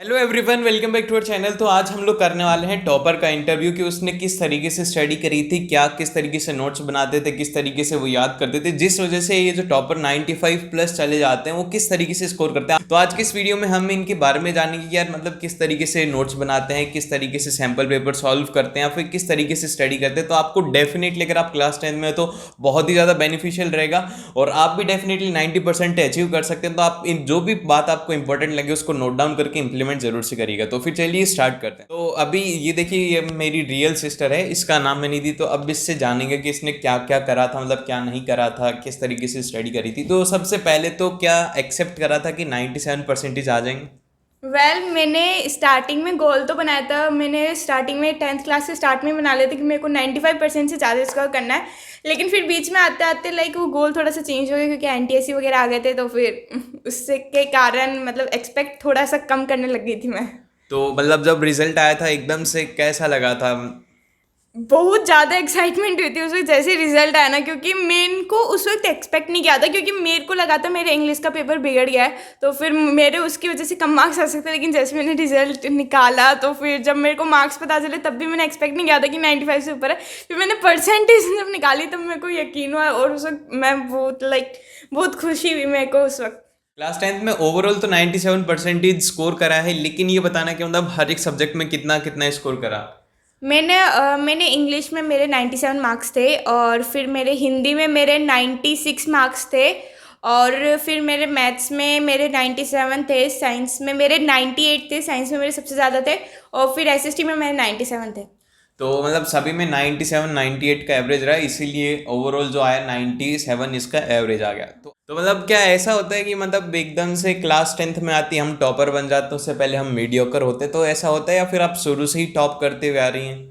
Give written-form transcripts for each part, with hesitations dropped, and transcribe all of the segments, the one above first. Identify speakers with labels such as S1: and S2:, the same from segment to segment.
S1: Hello everyone, welcome back to our channel. तो आज हम लोग करने वाले हैं टॉपर का इंटरव्यू कि उसने किस तरीके से स्टडी करी थी, क्या किस तरीके से नोट्स बनाते थे, किस तरीके से वो याद करते थे, जिस वजह से ये जो टॉपर 95 प्लस चले जाते हैं वो किस तरीके से स्कोर करते हैं। तो आज की इस वीडियो में हम इनके बारे में जानेंगे कि यार मतलब किस तरीके से नोट्स बनाते हैं, किस तरीके से सैम्पल पेपर सॉल्व करते हैं, या फिर किस तरीके से स्टडी करते हैं। तो आपको डेफिनेटली अगर आप क्लास 10 में हो तो बहुत ही ज़्यादा बेनिफिशियल रहेगा और आप भी डेफिनेटली 90% अचीव कर सकते हैं। तो आप इन जो भी बात आपको इंपॉर्टेंट लगे उसको नोट डाउन करके इंप्लीमेंट जरूर से करिएगा। तो फिर चलिए स्टार्ट करते हैं। तो अभी ये देखिए, ये मेरी रियल सिस्टर है, इसका नाम मैं निधि। तो अब इससे जानेंगे कि इसने क्या क्या करा था, मतलब क्या नहीं करा था, किस तरीके से स्टडी करी थी। तो सबसे पहले तो क्या एक्सेप्ट करा था कि 97% आ जाएंगे?
S2: मैंने स्टार्टिंग में गोल तो बनाया था। मैंने स्टार्टिंग में 10th क्लास से स्टार्ट में बना लिया था कि मेरे को 95% से ज़्यादा स्कोर करना है। लेकिन फिर बीच में आते आते वो गोल थोड़ा सा चेंज हो गया क्योंकि NTSC वगैरह आ गए थे, तो फिर उससे के कारण एक्सपेक्ट थोड़ा सा कम करने लग गई थी मैं।
S1: तो मतलब जब रिजल्ट आया था एकदम से कैसा लगा था?
S2: बहुत ज़्यादा एक्साइटमेंट हुई थी उस वक्त जैसे रिजल्ट आया ना, क्योंकि मेरे को उस वक्त एक्सपेक्ट नहीं किया था, क्योंकि मेरे को लगा था मेरे इंग्लिश का पेपर बिगड़ गया है तो फिर मेरे उसकी वजह से कम मार्क्स आ सकते हैं। लेकिन जैसे मैंने रिजल्ट निकाला तो फिर जब मेरे को मार्क्स पता चले तब भी मैंने एक्सपेक्ट नहीं किया था कि 95 से ऊपर है। फिर मैंने परसेंटेज जब निकाली तब मेरे को यकीन हुआ और उस वक्त मैं बहुत खुशी हुई मेरे को उस वक्त।
S1: क्लास 10th में ओवरऑल तो 97% स्कोर करा है, लेकिन ये बताना कि मतलब हर एक सब्जेक्ट में कितना कितना स्कोर करा?
S2: मैंने इंग्लिश में मेरे 97 मार्क्स थे, और फिर मेरे हिंदी में मेरे 96 मार्क्स थे, और फिर मेरे मैथ्स में मेरे 97 थे, साइंस में मेरे 98 थे, साइंस में मेरे सबसे ज़्यादा थे, और फिर SST में मेरे 97 थे।
S1: तो मतलब सभी में 97 98 का एवरेज रहा, इसीलिए ओवरऑल जो आया 97 इसका एवरेज आ गया। तो मतलब क्या ऐसा होता है कि मतलब एकदम से क्लास 10th में आती हम टॉपर बन जाते हैं, उससे पहले हम मीडियोकर होते, तो ऐसा होता है या फिर आप शुरू से ही टॉप करते हुए आ रही हैं?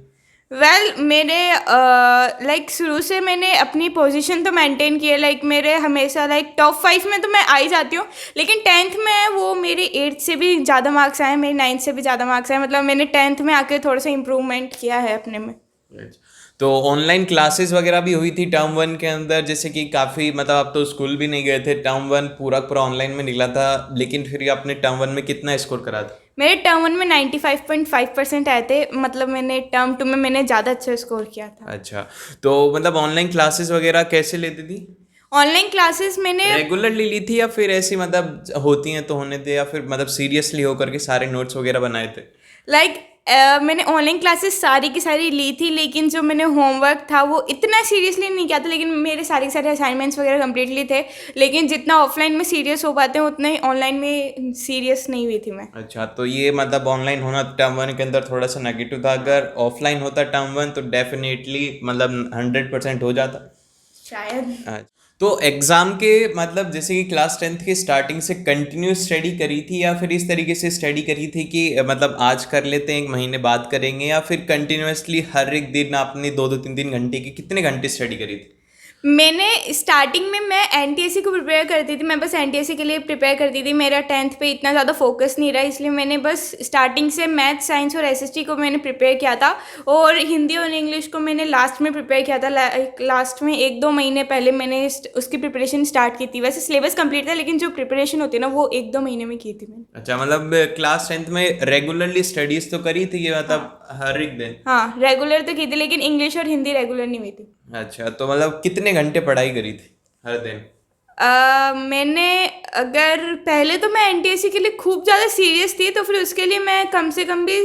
S2: मेरे शुरू से मैंने अपनी पोजीशन तो मेंटेन की है। मेरे हमेशा टॉप 5 में तो मैं आ ही जाती हूँ, लेकिन 10th में वो मेरे 8th से भी ज़्यादा मार्क्स आए, मेरे 9th से भी ज़्यादा मार्क्स आए। मैंने 10th में आके थोड़ा सा इम्प्रूवमेंट किया है अपने में।
S1: तो ऑनलाइन क्लासेस वगैरह भी हुई थी टर्म 1 के अंदर, जैसे कि काफ़ी मतलब आप तो स्कूल भी नहीं गए थे, टर्म 1 पूरा पूरा ऑनलाइन में निकला था, लेकिन फिर आपने टर्म 1 में कितना स्कोर करा था?
S2: मेरे टर्म 1 में 95.5% आए थे। मैंने टर्म 2 में मैंने ज़्यादा अच्छा स्कोर किया था।
S1: अच्छा, तो मतलब ऑनलाइन क्लासेस वगैरह कैसे लेती थी?
S2: ऑनलाइन क्लासेस मैंने
S1: रेगुलरली ली थी या फिर ऐसी मतलब होती हैं तो होने दे, या फिर मतलब सीरियसली होकर के सारे नोट्स वगैरह बनाए थे?
S2: मैंने ऑनलाइन क्लासेस सारी की सारी ली थी, लेकिन जो मैंने होमवर्क था वो इतना सीरियसली नहीं किया था। लेकिन मेरे सारे के सारे असाइनमेंट्स वगैरह कम्प्लीटली थे। लेकिन जितना ऑफलाइन में सीरियस हो पाते हैं उतना ही ऑनलाइन में सीरियस नहीं हुई थी मैं।
S1: अच्छा, तो ये मतलब ऑनलाइन होना टर्म 1 के अंदर थोड़ा सा नेगेटिव था, अगर ऑफलाइन होता टर्म 1 तो डेफिनेटली मतलब 100% हो जाता
S2: शायद।
S1: आज। तो एग्जाम के मतलब जैसे कि क्लास 10th की स्टार्टिंग से कंटिन्यू स्टडी करी थी, या फिर इस तरीके से स्टडी करी थी कि मतलब आज कर लेते हैं 1 महीने बाद करेंगे, या फिर कंटिन्यूसली हर एक दिन आपने 2-2 3-3 घंटे की कितने घंटे स्टडी करी थी?
S2: मैंने स्टार्टिंग में मैं NTSC को प्रिपेयर करती थी। मैं बस NTSC के लिए प्रिपेयर करती थी। मेरा 10th पे इतना ज़्यादा फोकस नहीं रहा, इसलिए मैंने बस स्टार्टिंग से मैथ, साइंस और SST को मैंने प्रिपेयर किया था, और हिंदी और इंग्लिश को मैंने लास्ट में प्रिपेयर किया था। लास्ट में 1-2 महीने पहले मैंने उसकी प्रिपरेशन स्टार्ट की थी। वैसे सिलेबस कंप्लीट था, लेकिन जो प्रिपरेशन होती है ना वो 1-2 महीने में की थी मैंने।
S1: अच्छा, मतलब क्लास 10th में रेगुलरली स्टडीज तो करी थी, ये मतलब हर एक दिन?
S2: हाँ, रेगुलर तो की थी, लेकिन इंग्लिश और हिंदी रेगुलर नहीं हुई थी।
S1: अच्छा, तो मतलब कितने घंटे पढ़ाई करी थी हर दिन?
S2: मैंने अगर पहले तो मैं NTSC के लिए खूब ज़्यादा सीरियस थी, तो फिर उसके लिए मैं कम से कम भी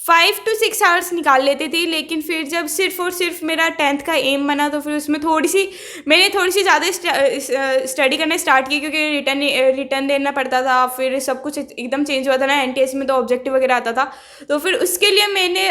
S2: 5 to 6 आवर्स निकाल लेती थी। लेकिन फिर जब सिर्फ और सिर्फ मेरा 10th का एम बना तो फिर उसमें मैंने थोड़ी सी ज़्यादा स्टडी करना स्टार्ट की, क्योंकि रिटर्न देना पड़ता था। फिर सब कुछ एकदम चेंज हुआ था ना, NTSC में तो ऑब्जेक्टिव वगैरह आता था। तो फिर उसके लिए मैंने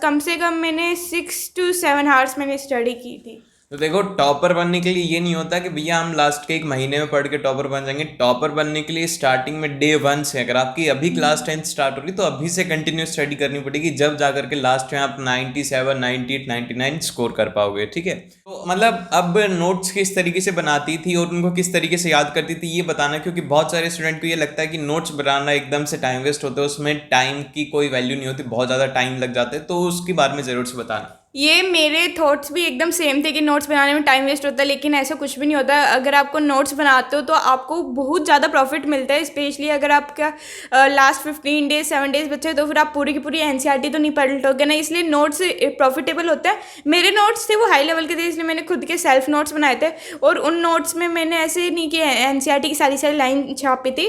S2: कम से कम मैंने 6 to 7 आवर्स मैंने स्टडी की थी।
S1: तो देखो, टॉपर बनने के लिए ये नहीं होता कि भैया हम लास्ट के 1 महीने में पढ़ के टॉपर बन जाएंगे। टॉपर बनने के लिए स्टार्टिंग में डे 1 से, अगर आपकी अभी क्लास 10th स्टार्ट हो रही तो अभी से कंटिन्यू स्टडी करनी पड़ेगी, जब जाकर के लास्ट में आप 97 98 99 स्कोर कर पाओगे। ठीक है, तो मतलब अब नोट्स किस तरीके से बनाती थी और उनको किस तरीके से याद करती थी ये बताना, क्योंकि बहुत सारे स्टूडेंट को ये लगता है कि नोट्स बनाना एकदम से टाइम वेस्ट होता है, उसमें टाइम की कोई वैल्यू नहीं होती, बहुत ज़्यादा टाइम लग जाता है। तो उसके बारे में ज़रूर से बताना।
S2: ये मेरे थॉट्स भी एकदम सेम थे कि नोट्स बनाने में टाइम वेस्ट होता है, लेकिन ऐसा कुछ भी नहीं होता। अगर आपको नोट्स बनाते हो तो आपको बहुत ज़्यादा प्रॉफिट मिलता है, स्पेशली अगर आपका लास्ट 15 डेज 7 डेज बचे तो फिर आप पूरी की पूरी एनसीईआरटी तो नहीं पलटोगे ना, इसलिए नोट्स प्रॉफिटेबल होता है। मेरे नोट्स थे वो हाई लेवल के थे, इसलिए मैंने खुद के सेल्फ नोट्स बनाए थे, और उन नोट्स में मैंने ऐसे नहीं कि एनसीईआरटी की सारी सारी लाइन छापी थी।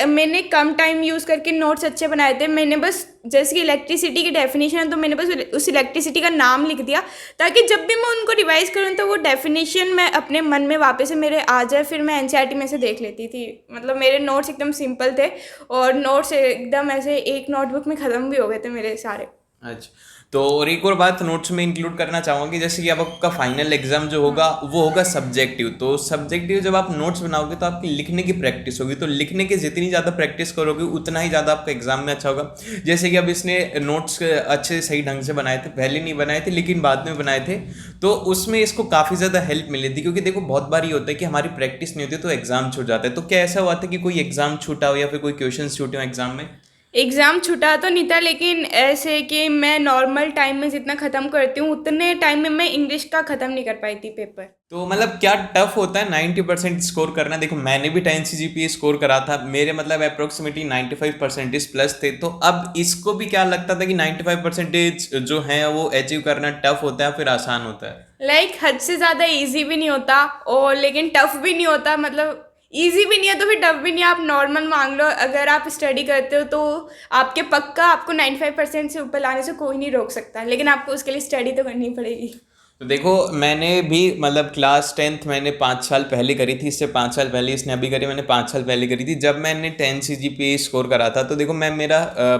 S2: मैंने कम टाइम यूज़ करके नोट्स अच्छे बनाए थे। मैंने बस जैसे कि इलेक्ट्रिसिटी की डेफिनेशन है तो मैंने बस उस इलेक्ट्रिसिटी का नाम लिख दिया, ताकि जब भी मैं उनको रिवाइज करूँ तो वो डेफिनेशन मैं अपने मन में वापस से मेरे आ जाए, फिर मैं एनसीईआरटी में से देख लेती थी। मतलब मेरे नोट्स एकदम सिंपल थे, और नोट्स एकदम ऐसे एक नोटबुक में ख़त्म भी हो गए थे मेरे सारे।
S1: अच्छा, तो और एक और बात नोट्स में इंक्लूड करना चाहूँगा कि जैसे कि अब आपका फाइनल एग्जाम जो होगा वो होगा सब्जेक्टिव। तो सब्जेक्टिव जब आप नोट्स बनाओगे तो आपकी लिखने की प्रैक्टिस होगी, तो लिखने की जितनी ज़्यादा प्रैक्टिस करोगे उतना ही ज़्यादा आपका एग्जाम में अच्छा होगा। जैसे कि अब इसने नोट्स अच्छे सही ढंग से बनाए थे, पहले नहीं बनाए थे लेकिन बाद में बनाए थे, तो उसमें इसको काफ़ी ज़्यादा हेल्प मिली थी। क्योंकि देखो बहुत बार ये होता है कि हमारी प्रैक्टिस नहीं होती तो एग्जाम छूट जाता है। तो क्या ऐसा हुआ था कि कोई एग्जाम छूटा हो या फिर कोई क्वेश्चन छूटे हो एग्जाम में?
S2: एग्ज़ाम छूटा तो नहीं था, लेकिन ऐसे कि मैं नॉर्मल टाइम में जितना ख़त्म करती हूँ उतने टाइम में मैं इंग्लिश का ख़त्म नहीं कर पाई थी पेपर।
S1: तो मतलब क्या टफ होता है 90% स्कोर करना? देखो मैंने भी 10 CGPA स्कोर करा था, मेरे मतलब अप्रोक्सीमेटली 95% प्लस थे। तो अब इसको भी क्या लगता था कि 95% जो है वो अचीव करना टफ होता है फिर आसान होता है?
S2: हद से ज़्यादा इजी भी नहीं होता, और लेकिन टफ भी नहीं होता। मतलब इजी भी नहीं है तो फिर टफ भी नहीं है। आप नॉर्मल मांग लो, अगर आप स्टडी करते हो तो आपके पक्का आपको 95% से ऊपर लाने से कोई नहीं रोक सकता, लेकिन आपको उसके लिए स्टडी तो करनी पड़ेगी।
S1: तो देखो मैंने भी मतलब क्लास 10th मैंने 5 साल पहले करी थी, इससे 5 साल पहले इसने अभी करी, मैंने 5 साल पहले करी थी। जब मैंने 10 CGPA स्कोर करा था तो देखो मैं मेरा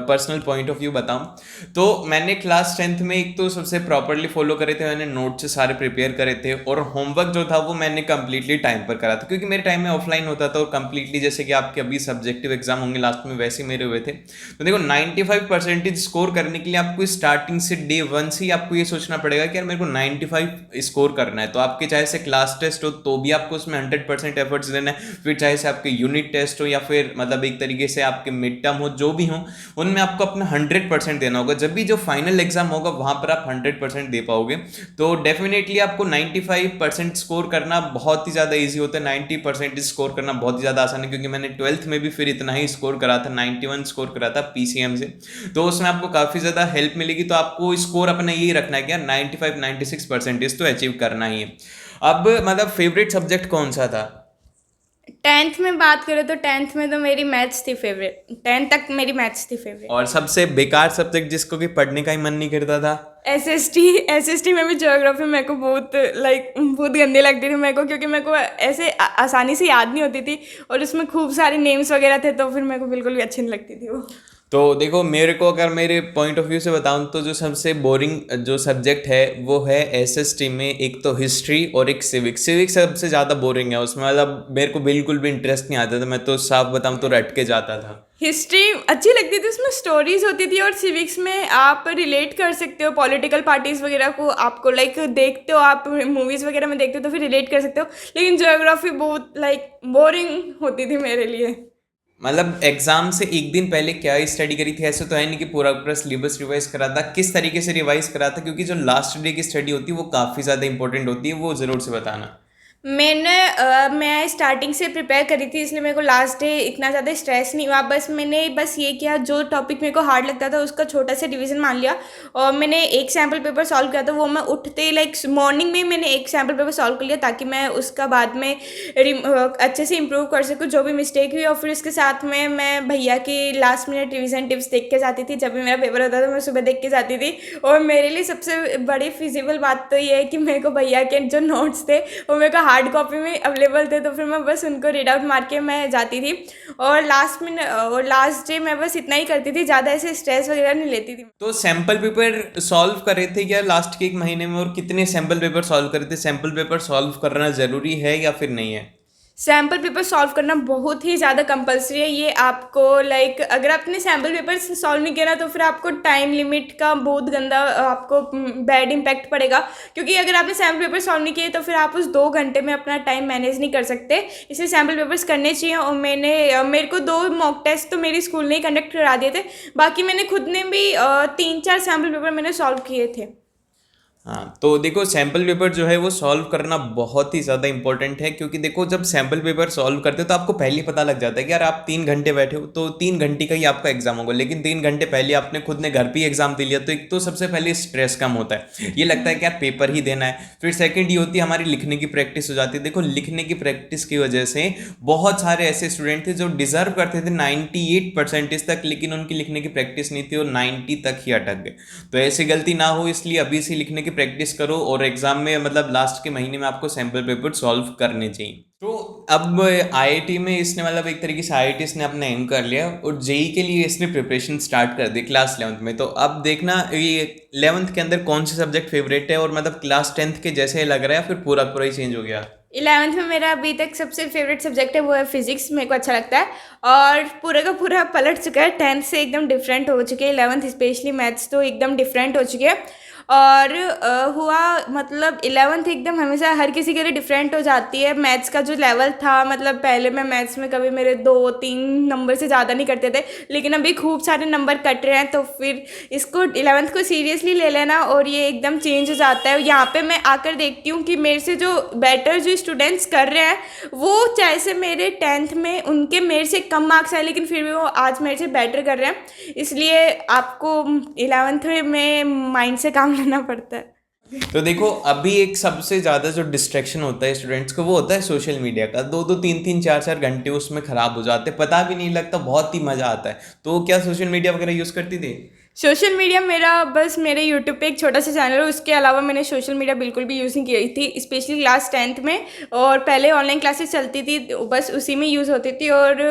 S1: पर्सनल पॉइंट ऑफ व्यू बताऊं तो मैंने क्लास 10th में एक तो सबसे प्रॉपरली फॉलो करे थे, मैंने नोट्स सारे प्रिपेयर करे थे, और होमवर्क जो था वो मैंने कंप्लीटली टाइम पर करा था। क्योंकि मेरे टाइम में ऑफलाइन होता था और कंप्लीटली जैसे कि आपके अभी सब्जेक्टिव एग्जाम होंगे लास्ट में वैसे मेरे हुए थे। तो देखो 95% स्कोर करने के लिए आपको स्टार्टिंग से डे 1 से ही आपको ये सोचना पड़ेगा कि यार मेरे को 95 स्कोर करना है। तो आपके चाहे से क्लास टेस्ट हो तो भी आपको उसमें 100% एफर्ट्स देना है, फिर चाहे से आपके यूनिट टेस्ट हो या फिर मतलब एक तरीके से आपके मिड टर्म हो, जो भी हो उनमें आपको अपना 100% देना होगा। जब भी जो फाइनल एग्जाम होगा वहां पर आप 100% दे पाओगे। तो डेफिनेटली आपको 95% स्कोर करना बहुत ही ज़्यादा ईजी होता है, 90% स्कोर करना बहुत ही ज़्यादा आसान है। क्योंकि मैंने 12th में भी फिर इतना ही स्कोर करा था, 91 स्कोर करा था PCM से, तो उसमें आपको काफ़ी ज़्यादा हेल्प मिलेगी। तो आपको स्कोर अपना यही रखना है कि यार 95-96% तो अचीव करना ही है। अब मतलब फेवरेट सब्जेक्ट कौन सा था?
S2: 10th में बात करें तो 10th में तो मेरी मैथ्स थी फेवरेट। 10th तक मेरी मैथ्स थी फेवरेट।
S1: और सबसे बेकार सब्जेक्ट जिसको कि पढ़ने का ही मन नहीं करता था?
S2: एसएसटी में भी ज्योग्राफी मेरे को बहुत बहुत गंदी लगती थी मेरे को, क्योंकि मेरे को ऐसे आसानी से याद नहीं होती थी, और उसमें खूब सारे नेम्स वगैरह थे, तो फिर मेरे को बिल्कुल भी अच्छी नहीं लगती थी वो।
S1: तो देखो मेरे को अगर मेरे पॉइंट ऑफ व्यू से बताऊं तो जो सबसे बोरिंग जो सब्जेक्ट है वो है एसएसटी में एक तो हिस्ट्री और एक सिविक्स। सिविक्स सबसे ज़्यादा बोरिंग है, उसमें मतलब मेरे को बिल्कुल भी इंटरेस्ट नहीं आता था, मैं तो साफ बताऊं तो रट के जाता था।
S2: हिस्ट्री अच्छी लगती थी, उसमें स्टोरीज होती थी, और सिविक्स में आप रिलेट कर सकते हो पॉलिटिकल पार्टीज वगैरह को, आपको देखते हो, आप मूवीज़ वगैरह में देखते हो तो फिर रिलेट कर सकते हो। लेकिन ज्योग्राफी बहुत बोरिंग होती थी मेरे लिए।
S1: मतलब एग्जाम से एक दिन पहले क्या स्टडी करी थी? ऐसे तो है नहीं कि पूरा पूरा सिलेबस रिवाइज करा था। किस तरीके से रिवाइज करा था? क्योंकि जो लास्ट डे की स्टडी होती है वो काफ़ी ज़्यादा इंपॉर्टेंट होती है, वो ज़रूर से बताना।
S2: मैं स्टार्टिंग से प्रिपेयर करी थी, इसलिए मेरे को लास्ट डे इतना ज़्यादा स्ट्रेस नहीं हुआ। मैंने ये किया, जो टॉपिक मेरे को हार्ड लगता था उसका छोटा सा डिवीज़न मान लिया, और मैंने एक सैम्पल पेपर सॉल्व किया था। वो मैं उठते मॉर्निंग में मैंने एक सैम्पल पेपर सॉल्व कर लिया, ताकि मैं उसका बाद में अच्छे से इम्प्रूव कर सकूँ जो भी मिस्टेक हुई। और फिर उसके साथ में मैं भैया की लास्ट मिनट रिवीजन टिप्स देख के जाती थी। जब भी मेरा पेपर होता था मैं सुबह देख के जाती थी। और मेरे लिए सबसे बड़ी फिजिबल बात तो ये है कि मेरे को भैया के जो नोट्स थे वो मेरे को हार्ड कॉपी में अवेलेबल थे, तो फिर मैं बस उनको रीड आउट मार के मैं जाती थी। और लास्ट डे मैं बस इतना ही करती थी, ज़्यादा ऐसे स्ट्रेस वगैरह नहीं लेती थी।
S1: तो सैम्पल पेपर सॉल्व करे थे क्या लास्ट के एक महीने में? और कितने सैम्पल पेपर सॉल्व करे थे? सैम्पल पेपर सॉल्व करना ज़रूरी है या फिर नहीं है?
S2: सैम्पल पेपर सॉल्व करना बहुत ही ज़्यादा कंपलसरी है। ये आपको अगर आपने सैम्पल पेपर सॉल्व नहीं किया ना तो फिर आपको टाइम लिमिट का बहुत गंदा आपको बैड इम्पैक्ट पड़ेगा। क्योंकि अगर आपने सैम्पल पेपर सॉल्व नहीं किए तो फिर आप उस 2 घंटे में अपना टाइम मैनेज नहीं कर सकते। इसलिए सैम्पल पेपर्स करने चाहिए। और मेरे को 2 मॉक टेस्ट तो मेरी स्कूल ने ही कंडक्ट करा दिए थे। बाकी मैंने खुद ने भी 3-4 सैम्पल पेपर मैंने सॉल्व किए थे।
S1: हाँ, तो देखो सैम्पल पेपर जो है वो सॉल्व करना बहुत ही ज़्यादा इंपॉर्टेंट है, क्योंकि देखो जब सैम्पल पेपर सॉल्व करते हो तो आपको पहले ही पता लग जाता है कि यार आप 3 घंटे बैठे हो तो 3 घंटे का ही आपका एग्जाम होगा, लेकिन 3 घंटे पहले आपने खुद ने घर पे ही एग्जाम दे लिया तो एक तो सबसे पहले स्ट्रेस कम होता है, ये लगता है कि यार पेपर ही देना है। फिर सेकंड ये होती है हमारी लिखने की प्रैक्टिस हो जाती है। देखो लिखने की प्रैक्टिस की वजह से बहुत सारे ऐसे स्टूडेंट थे जो डिजर्व करते थे 98% तक, लेकिन उनकी लिखने की प्रैक्टिस नहीं थी और 90 तक ही अटक गए। तो ऐसी गलती ना हो इसलिए अभी से लिखने की प्रैक्टिस करो, और एग्जाम में मतलब लास्ट के महीने में आपको सैम्पल पेपर सॉल्व करने चाहिए। तो अब आईआईटी में इसने मतलब एक तरीके से आईआईटी इसने अपना एम कर लिया और जेई के लिए इसने प्रिपरेशन स्टार्ट कर दी क्लास 11th में। तो अब देखना ये 11th के अंदर कौन से सब्जेक्ट फेवरेट है, और मतलब क्लास 10th के जैसे ही लग रहा है फिर पूरा पूरा ही चेंज हो गया।
S2: 11th में मेरा अभी तक सबसे फेवरेट सब्जेक्ट है वो है फिजिक्स, मेरे को अच्छा लगता है। और पूरा का पूरा पलट चुका है, 10th से एकदम डिफरेंट हो चुके हैं, 11th स्पेशली मैथ्स तो एकदम डिफरेंट हो चुके हैं। और हुआ मतलब 11th एकदम हमेशा हर किसी के लिए डिफरेंट हो जाती है। मैथ्स का जो लेवल था, मतलब पहले मैं मैथ्स में कभी मेरे 2-3 नंबर से ज़्यादा नहीं कटते थे, लेकिन अभी खूब सारे नंबर कट रहे हैं। तो फिर इसको 11th को सीरियसली ले लेना और ये एकदम चेंज हो जाता है। यहाँ पे मैं आकर देखती हूँ कि मेरे से जो बेटर जो स्टूडेंट्स कर रहे हैं वो चाहे से मेरे 10th में उनके मेरे से कम मार्क्स आए, लेकिन फिर भी वो आज मेरे से बेटर कर रहे हैं। इसलिए आपको 11th में माइंड से काम लेना पड़ता है।
S1: तो देखो अभी एक सबसे ज़्यादा जो डिस्ट्रैक्शन होता है स्टूडेंट्स को वो होता है सोशल मीडिया का। 2-2 3-3 4-4 घंटे उसमें ख़राब हो जाते, पता भी नहीं लगता, बहुत ही मज़ा आता है। तो क्या सोशल मीडिया वगैरह यूज़ करती थी?
S2: सोशल मीडिया मेरा बस मेरे यूट्यूब पे एक छोटा सा चैनल है, उसके अलावा मैंने सोशल मीडिया बिल्कुल भी यूज़ नहीं की थी, स्पेशली क्लास 10th में। और पहले ऑनलाइन क्लासेस चलती थी, बस उसी में यूज़ होती थी। और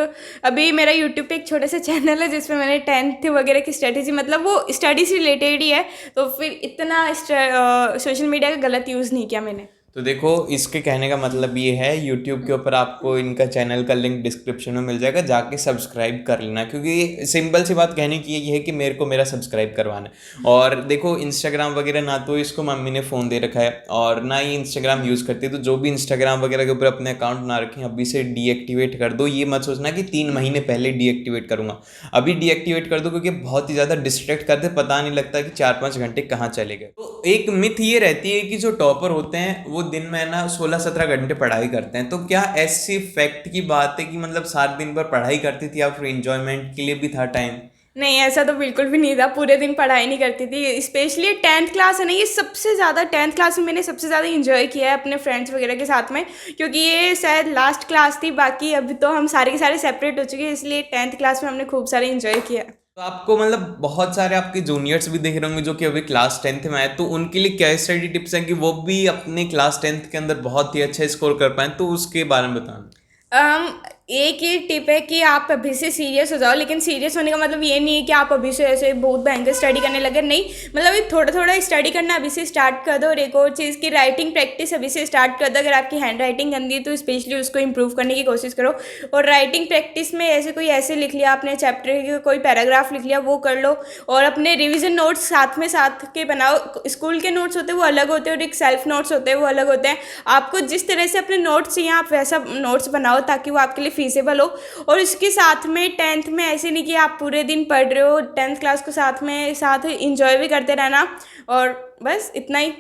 S2: अभी मेरा यूट्यूब पे एक छोटा सा चैनल है जिसमें मैंने 10th वगैरह की स्ट्रेटेजी, मतलब वो स्टडी से रिलेटेड ही है, तो फिर इतना सोशल मीडिया का गलत यूज़ नहीं किया मैंने।
S1: तो देखो इसके कहने का मतलब ये है, यूट्यूब के ऊपर आपको इनका चैनल का लिंक डिस्क्रिप्शन में मिल जाएगा, जाके सब्सक्राइब कर लेना, क्योंकि सिंपल सी बात कहने की ये है कि मेरे को मेरा सब्सक्राइब करवाना है। और देखो इंस्टाग्राम वगैरह ना तो इसको मम्मी ने फ़ोन दे रखा है और ना ही इंस्टाग्राम यूज़ करती है, तो जो भी इंस्टाग्राम वगैरह के ऊपर अपने अकाउंट ना रखें अभी से डीएक्टिवेट कर दो। ये मत सोचना कि 3 महीने पहले डीएक्टिवेट करूँगा, अभी डीएक्टिवेट कर दो, क्योंकि बहुत ही ज़्यादा डिस्ट्रैक्ट करते, पता नहीं लगता कि 4-5 घंटे कहाँ चले गए। तो एक मिथ ये रहती है कि जो टॉपर होते हैं वो दिन में ना 16-17 घंटे पढ़ाई करते हैं। तो क्या ऐसी फैक्ट की बात है कि मतलब सारा दिन भर पढ़ाई करती थी या फिर इंजॉयमेंट के लिए भी था टाइम?
S2: नहीं, ऐसा तो बिल्कुल भी नहीं था, पूरे दिन पढ़ाई नहीं करती थी। स्पेशली 10th क्लास है ना, ये सबसे ज़्यादा 10th क्लास में मैंने सबसे ज़्यादा इंजॉय किया है अपने फ्रेंड्स वगैरह के साथ में, क्योंकि ये शायद लास्ट क्लास थी। बाकी अभी तो हम सारे के सारे सेपरेट हो चुके हैं, इसलिए 10th क्लास में हमने खूब सारे इंजॉय किया।
S1: तो आपको मतलब बहुत सारे आपके जूनियर्स भी दिख रहे होंगे जो कि अभी क्लास 10th में आए, तो उनके लिए क्या स्टडी टिप्स हैं कि वो भी अपने क्लास 10th के अंदर बहुत ही अच्छा स्कोर कर पाएँ, तो उसके बारे में बताना।
S2: एक ही टिप है कि आप अभी से सीरियस हो जाओ, लेकिन सीरियस होने का मतलब ये नहीं है कि आप अभी से ऐसे बहुत भयंकर स्टडी करने लगे, नहीं, मतलब ये थोड़ा थोड़ा स्टडी करना अभी से स्टार्ट कर दो। और एक और चीज़ की राइटिंग प्रैक्टिस अभी से स्टार्ट कर दो। अगर आपकी हैंड राइटिंग गंदी है तो स्पेशली उसको इंप्रूव करने की कोशिश करो। और राइटिंग प्रैक्टिस में ऐसे कोई ऐसे लिख लिया आपने, चैप्टर का कोई पैराग्राफ लिख लिया, वो कर लो। और अपने रिविजन नोट्स साथ के बनाओ। स्कूल के नोट्स होते हैं वो अलग होते हैं, और एक सेल्फ नोट्स होते हैं वो अलग होते हैं। आपको जिस तरह से अपने नोट्स चाहिए आप वैसा नोट्स बनाओ ताकि वो आपके लिए फीसेबल हो। और इसके साथ में 10th में ऐसे नहीं कि आप पूरे दिन पढ़ रहे हो, 10th क्लास को साथ इंजॉय भी करते रहना। और बस इतना ही।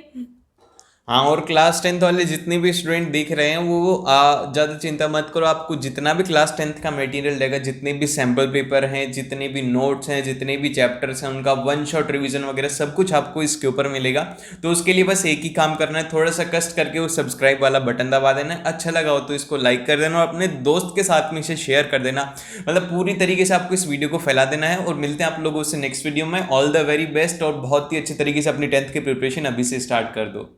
S1: हाँ, और क्लास 10th वाले जितने भी स्टूडेंट दिख रहे हैं वो ज़्यादा चिंता मत करो। आपको जितना भी क्लास 10th का मटेरियल रहेगा, जितने भी सैम्पल पेपर हैं, जितने भी नोट्स हैं, जितने भी चैप्टर्स हैं, उनका 1 शॉट रिवीजन वगैरह सब कुछ आपको इसके ऊपर मिलेगा। तो उसके लिए बस एक ही काम करना है, थोड़ा सा कष्ट करके वो सब्सक्राइब वाला बटन दबा देना है। अच्छा लगा हो तो इसको लाइक कर देना और अपने दोस्त के साथ में इसे शेयर कर देना। मतलब पूरी तरीके से आपको इस वीडियो को फैला देना है। और मिलते हैं आप लोगों से नेक्स्ट वीडियो में। ऑल द वेरी बेस्ट, और बहुत ही अच्छे तरीके से अपनी 10th की प्रिपरेशन अभी से स्टार्ट कर दो।